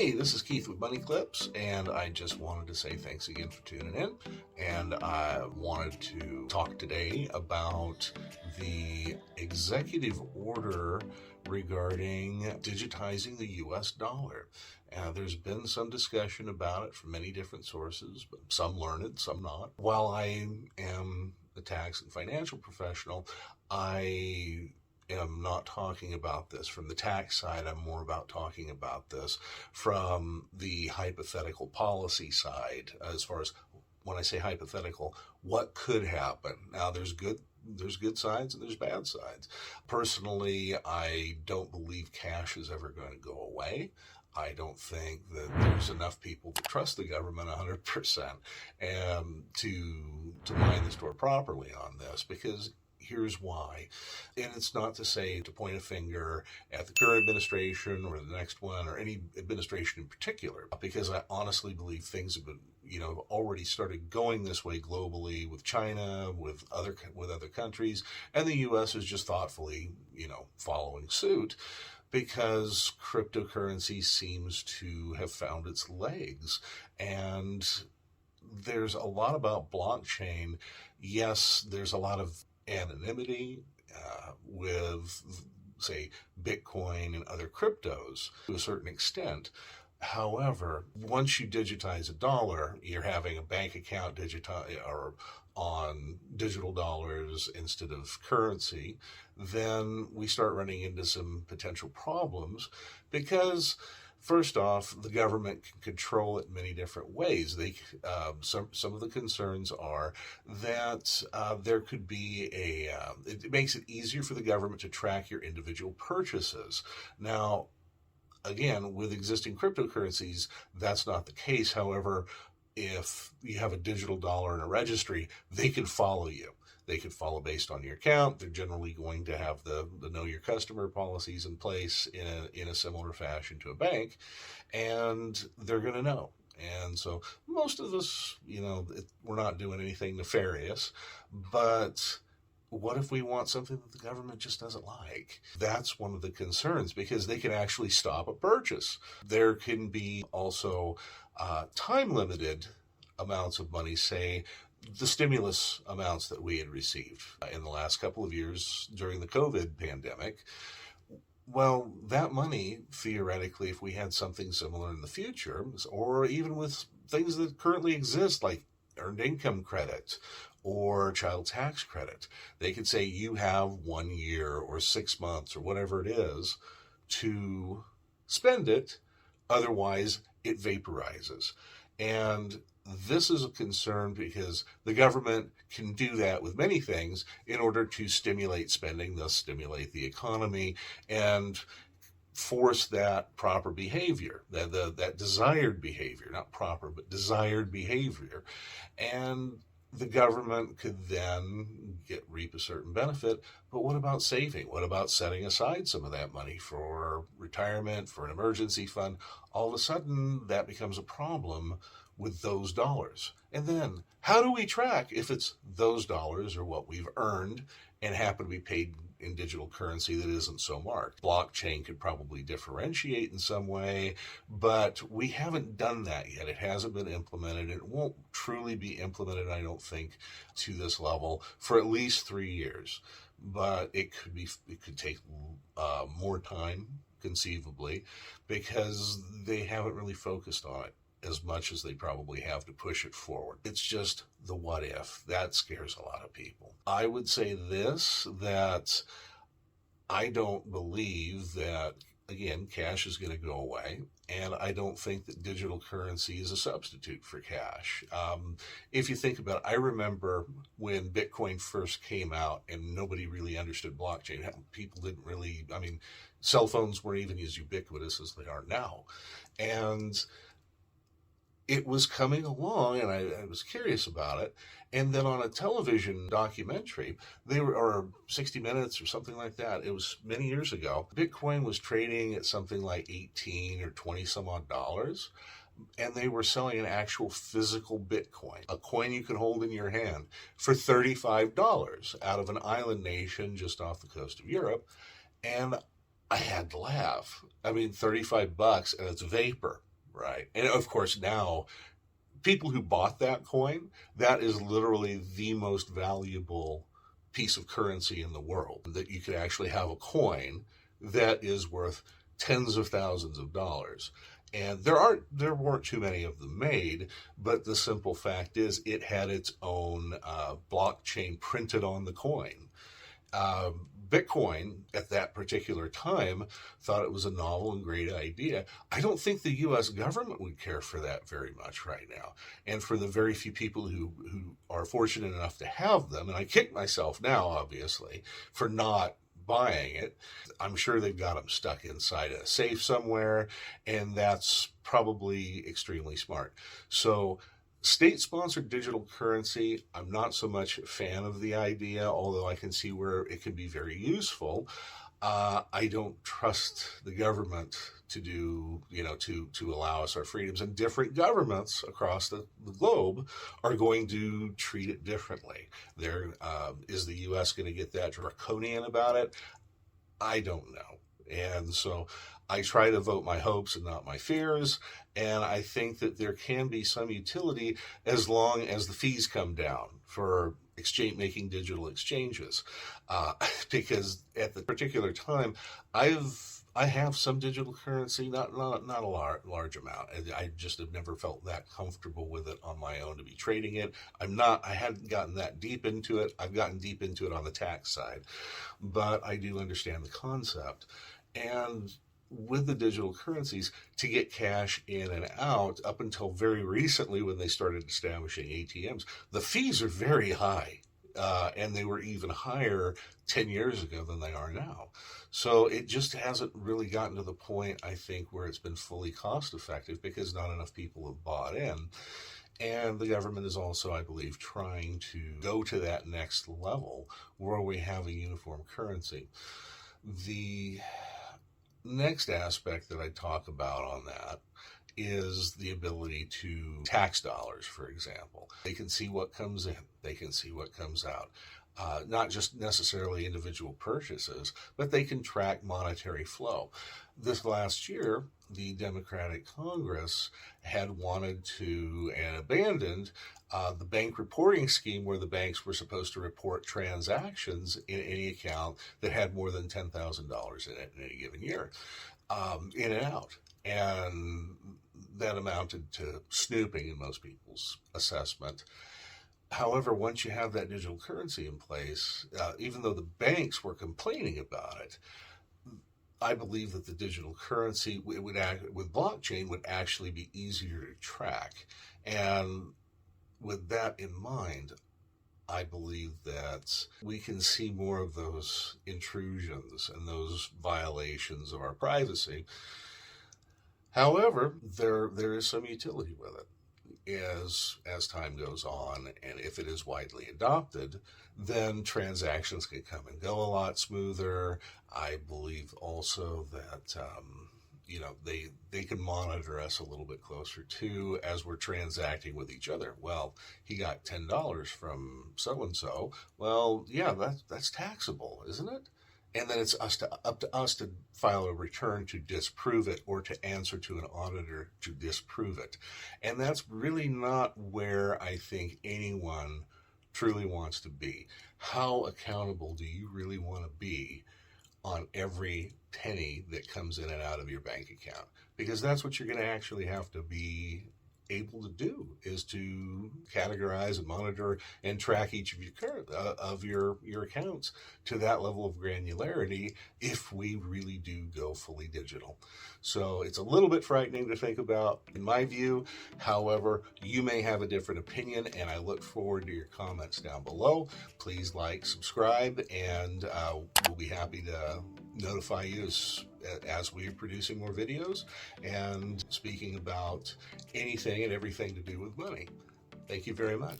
Hey, this is Keith with Money Clips, and I just wanted to say thanks again for tuning in. And I wanted to talk today about the executive order regarding digitizing the US dollar. There's been some discussion about it from many different sources, but some learned, some not. While I am a tax and financial professional, I am not talking about this from the tax side. I'm more about talking about this from the hypothetical policy side, as far as when I say hypothetical, what could happen. Now, there's good sides and there's bad sides. Personally, I don't believe cash is ever going to go away. I don't think that there's enough people to trust the government 100% to mine the store properly on this, because here's why. And it's not to say to point a finger at the current administration or the next one or any administration in particular, because I honestly believe things have been, already started going this way globally with China, with other countries, and the U.S. is just thoughtfully, following suit, because cryptocurrency seems to have found its legs. And there's a lot about blockchain. Yes, there's a lot of anonymity with, say, Bitcoin and other cryptos to a certain extent. However, once you digitize a dollar, you're having a bank account or on digital dollars instead of currency, then we start running into some potential problems, because first off, the government can control it in many different ways. Some of the concerns are that there could be it makes it easier for the government to track your individual purchases. Now, again, with existing cryptocurrencies, that's not the case. However, if you have a digital dollar in a registry, they can follow you. They can follow based on your account. They're generally going to have the know your customer policies in place in a similar fashion to a bank, and they're going to know. And so most of us, we're not doing anything nefarious, but what if we want something that the government just doesn't like? That's one of the concerns, because they can actually stop a purchase. There can be also time-limited amounts of money, say, the stimulus amounts that we had received in the last couple of years during the COVID pandemic. Well, that money, theoretically, if we had something similar in the future, or even with things that currently exist, like earned income credit or child tax credit, they could say you have 1 year or 6 months or whatever it is to spend it. Otherwise, it vaporizes. And this is a concern, because the government can do that with many things in order to stimulate spending, thus stimulate the economy, and force that proper behavior, that desired behavior, not proper, but desired behavior. And the government could then reap a certain benefit. But what about saving? What about setting aside some of that money for retirement, for an emergency fund? All of a sudden, that becomes a problem with those dollars. And then how do we track if it's those dollars or what we've earned and happen to be paid in digital currency that isn't so marked? Blockchain could probably differentiate in some way, but we haven't done that yet. It hasn't been implemented. It won't truly be implemented, I don't think, to this level for at least 3 years. But it could take more time, conceivably, because they haven't really focused on it as much as they probably have to push it forward. It's just the what if. That scares a lot of people. I would say this, that I don't believe that, again, cash is going to go away, and I don't think that digital currency is a substitute for cash. If you think about it, I remember when Bitcoin first came out and nobody really understood blockchain. People didn't really, cell phones weren't even as ubiquitous as they are now. And it was coming along, and I was curious about it. And then on a television documentary, or 60 Minutes or something like that, it was many years ago, Bitcoin was trading at something like 18 or 20 some odd dollars. And they were selling an actual physical Bitcoin, a coin you could hold in your hand, for $35 out of an island nation just off the coast of Europe. And I had to laugh. $35 and it's vapor. Right. And of course, now people who bought that coin, that is literally the most valuable piece of currency in the world. That you could actually have a coin that is worth tens of thousands of dollars. And there weren't too many of them made, but the simple fact is it had its own blockchain printed on the coin. Bitcoin at that particular time thought it was a novel and great idea. I don't think the US government would care for that very much right now. And for the very few people who are fortunate enough to have them, and I kick myself now, obviously, for not buying it, I'm sure they've got them stuck inside a safe somewhere, and that's probably extremely smart. So state-sponsored digital currency, I'm not so much a fan of the idea, although I can see where it can be very useful. I don't trust the government to do, to allow us our freedoms. And different governments across the globe are going to treat it differently. Is the U.S. going to get that draconian about it? I don't know. And so I try to vote my hopes and not my fears. And I think that there can be some utility as long as the fees come down for making digital exchanges. Because at the particular time, I have some digital currency, not a large amount. I just have never felt that comfortable with it on my own to be trading it. I hadn't gotten that deep into it. I've gotten deep into it on the tax side, but I do understand the concept. And with the digital currencies, to get cash in and out, up until very recently when they started establishing ATMs, the fees are very high. And they were even higher 10 years ago than they are now. So it just hasn't really gotten to the point, I think, where it's been fully cost effective because not enough people have bought in. And the government is also, I believe, trying to go to that next level where we have a uniform currency. The next aspect that I talk about on that is the ability to tax dollars, for example. They can see what comes in, they can see what comes out. Not just necessarily individual purchases, but they can track monetary flow. This last year, the Democratic Congress had wanted to and abandoned the bank reporting scheme where the banks were supposed to report transactions in any account that had more than $10,000 in it in any given year, in and out. And that amounted to snooping in most people's assessment. However, once you have that digital currency in place, even though the banks were complaining about it, I believe that the digital currency with blockchain would actually be easier to track. And with that in mind, I believe that we can see more of those intrusions and those violations of our privacy. However, there is some utility with it. As time goes on, and if it is widely adopted, then transactions can come and go a lot smoother. I believe also that they can monitor us a little bit closer too as we're transacting with each other. Well, he got $10 from so and so. Well, yeah, that's taxable, isn't it? And then it's up to us to file a return to disprove it or to answer to an auditor to disprove it. And that's really not where I think anyone truly wants to be. How accountable do you really want to be on every penny that comes in and out of your bank account? Because that's what you're going to actually have to be able to do, is to categorize and monitor and track each of your accounts to that level of granularity if we really do go fully digital. So it's a little bit frightening to think about, in my view. However, you may have a different opinion, and I look forward to your comments down below. Please like, subscribe, and we'll be happy to notify you as we are producing more videos and speaking about anything and everything to do with money. Thank you very much.